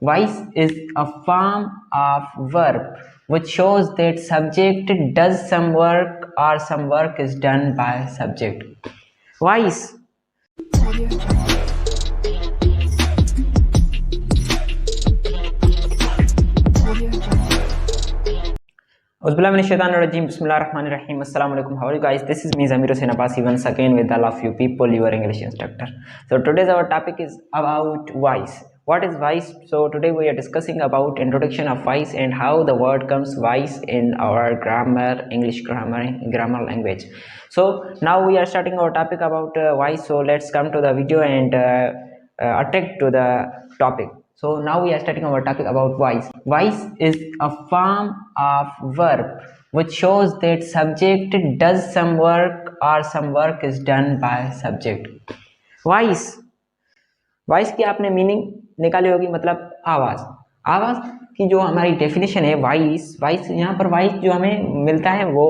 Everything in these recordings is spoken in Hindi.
Vice is a form of verb which shows that subject does some work or some work is done by subject. Vice. Bismillahirrahmanirrahim. Assalamu alaikum. How are you guys? This is me Zamir Hussain Abbasi once again with all of you people, your English instructor. So today's our topic is about voice. What is voice? So today we are discussing about introduction of voice and how the word comes voice in our grammar, English grammar language. So now we are starting our topic about voice. So let's come to the video and attract to the topic. So now we are starting our topic about voice. Voice is a form of verb which shows that subject does some work or some work is done by subject. Voice. Voice की आपने मीनिंग निकाली होगी, मतलब आवाज़। आवाज़ की जो हमारी डेफिनेशन है वॉइस यहाँ पर वॉइस जो हमें मिलता है वो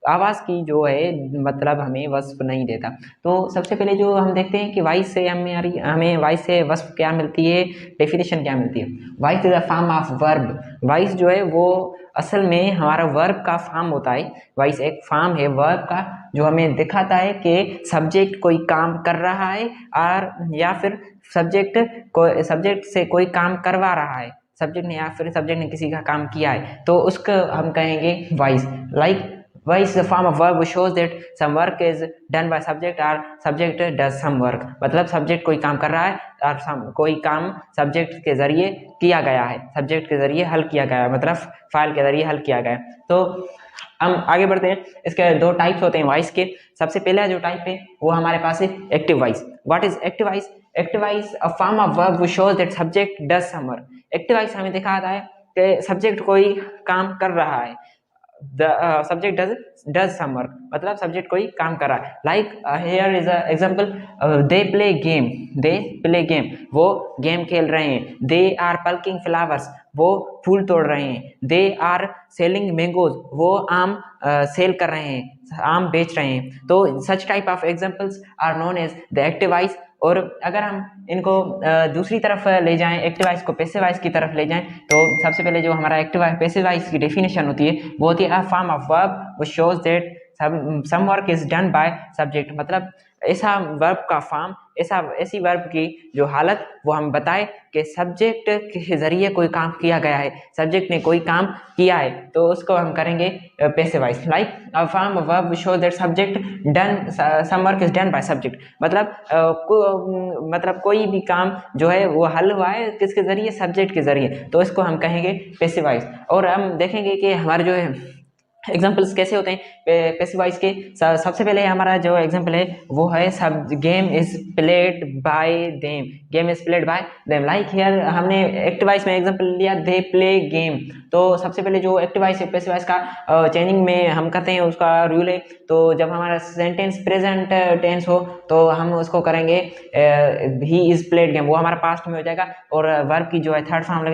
आवाज़ की जो है मतलब हमें वस्फ नहीं देता। तो सबसे पहले जो हम देखते हैं कि वॉइस से हमें वॉइस से वस्फ क्या मिलती है, डेफिनेशन क्या मिलती है। Voice is a form of verb. Voice जो है वो असल में हमारा वर्ब का फॉर्म होता है। वॉइस एक फॉर्म है वर्ब का जो हमें दिखाता है कि सब्जेक्ट कोई काम कर रहा है और या फिर सब्जेक्ट से कोई काम करवा रहा है, सब्जेक्ट ने या फिर सब्जेक्ट ने किसी का काम किया है, तो उसको हम कहेंगे voice. Like voice is a form of verb shows that some work is done by subject और सब्जेक्ट डज सम वर्क। मतलब सब्जेक्ट कोई काम कर रहा है और कोई काम सब्जेक्ट के जरिए किया गया है, सब्जेक्ट के जरिए हल किया गया है, मतलब फाइल के जरिए हल किया गया है। तो हम आगे बढ़ते हैं। इसके दो टाइप्स होते हैं वॉइस के। सबसे पहला जो टाइप है वो हमारे पास है active voice. What is active voice? Active voice a form of verb which shows that subject does some work. Active voice हमें दिखाता है कि सब्जेक्ट कोई काम कर रहा है, सब्जेक्ट डज सम वर्क, मतलब सब्जेक्ट कोई काम कर रहा है। Like here is a example, they play game, वो गेम खेल रहे हैं। दे आर पल्किंग फ्लावर्स, वो फूल तोड़ रहे हैं। दे आर सेलिंग मैंगोज, वो आम सेल कर रहे हैं, आम बेच रहे हैं। तो such type of examples are known as the active voice. और अगर हम इनको दूसरी तरफ ले जाएं, एक्टिव वॉइस को पैसिव वॉइस की तरफ ले जाएं, तो सबसे पहले जो हमारा एक्टिव वॉइस पैसिव वॉइस की डेफिनेशन होती है वो होती है a form of verb which shows that some work is done by subject. मतलब ऐसा वर्ब का फॉर्म, ऐसी वर्ब की जो हालत वो हम बताए कि सब्जेक्ट के जरिए कोई काम किया गया है, सब्जेक्ट ने कोई काम किया है, तो उसको हम करेंगे passive voice. Like a form of verb which shows that subject done some work is done by subject. मतलब कोई भी काम जो है वो हल हुआ है किसके जरिए, सब्जेक्ट के जरिए, तो इसको हम कहेंगे पैसिव वॉइस। और हम देखेंगे कि हमारे जो है एग्जाम्पल्स कैसे होते हैं पैसिव वॉइस के। सबसे पहले हमारा जो एग्जाम्पल है वो है सब game is played bye them, game is played bye them. Like here हमने एक्टिव वॉइस में एग्जाम्पल लिया दे प्ले गेम। तो सबसे पहले जो एक्टिव वॉइस है पैसिव वॉइस का चेंजिंग में हम करते हैं उसका रूल है। तो जब हमारा सेंटेंस प्रेजेंट टेंस हो तो हम उसको करेंगे ही इज प्लेड गेम, वो हमारा पास्ट में हो जाएगा। और वर्ब की जो है थर्ड फॉर्म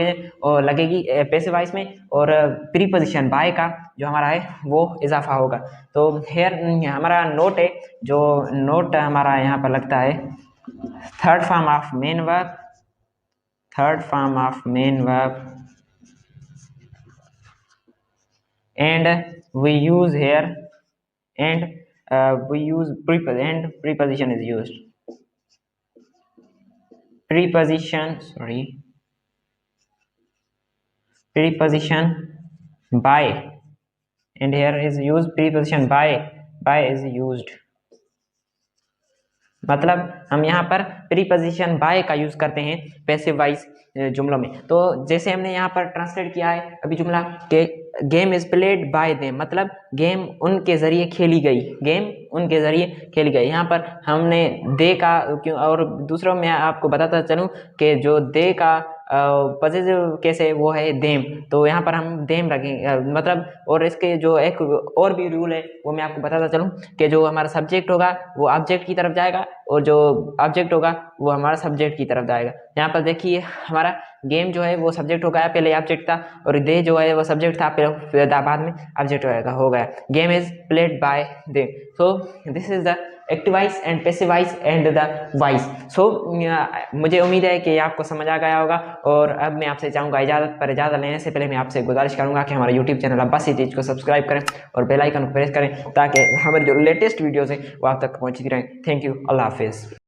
लगेगी पैसिव वॉइस में, और प्रीपोजिशन बाय का जो हमारा है वो इजाफा होगा। तो हेयर हमारा नोट है, जो नोट हमारा यहाँ पर लगता है third form of main verb, and we use here and we use preposition is used. Preposition by, and here is used preposition by is used। मतलब हम यहाँ पर प्रीपोजिशन बाय का यूज करते हैं पैसिव वॉइस जुमलों में। तो जैसे हमने यहाँ पर ट्रांसलेट किया है अभी जुमला के game is played bye them, मतलब गेम उनके जरिए खेली गई। यहाँ पर हमने दे का क्यों, और दूसरों में आपको बताता चलूँ कि जो दे का पॉजिटिव कैसे वो है देम, तो यहाँ पर हम देम रखेंगे मतलब। और इसके जो एक और भी रूल है वो मैं आपको बताता चलूँ कि जो हमारा सब्जेक्ट होगा वो ऑब्जेक्ट की तरफ जाएगा और जो ऑब्जेक्ट होगा वो हमारा सब्जेक्ट की तरफ जाएगा। यहाँ पर देखिए हमारा गेम जो है वो सब्जेक्ट हो गया, पहले ऑब्जेक्ट था, और दे जो है वो सब्जेक्ट था, फिर बाद में ऑब्जेक्ट हो गया। Game is played by they. So this is the active voice and passive voice and the voice. So मुझे उम्मीद है कि आपको समझ आ गया होगा। और अब मैं आपसे चाहूँगा इजाज़त लेने से पहले मैं आपसे गुजारिश करूँगा कि हमारा यूट्यूब चैनल अब्बास चीज़ को सब्सक्राइब करें और बेल आइकन को प्रेस करें ताकि हमारी जो लेटेस्ट वीडियोज़ हैं वो आप तक पहुँचती रहें। थैंक यू, अल्लाह हाफिज़।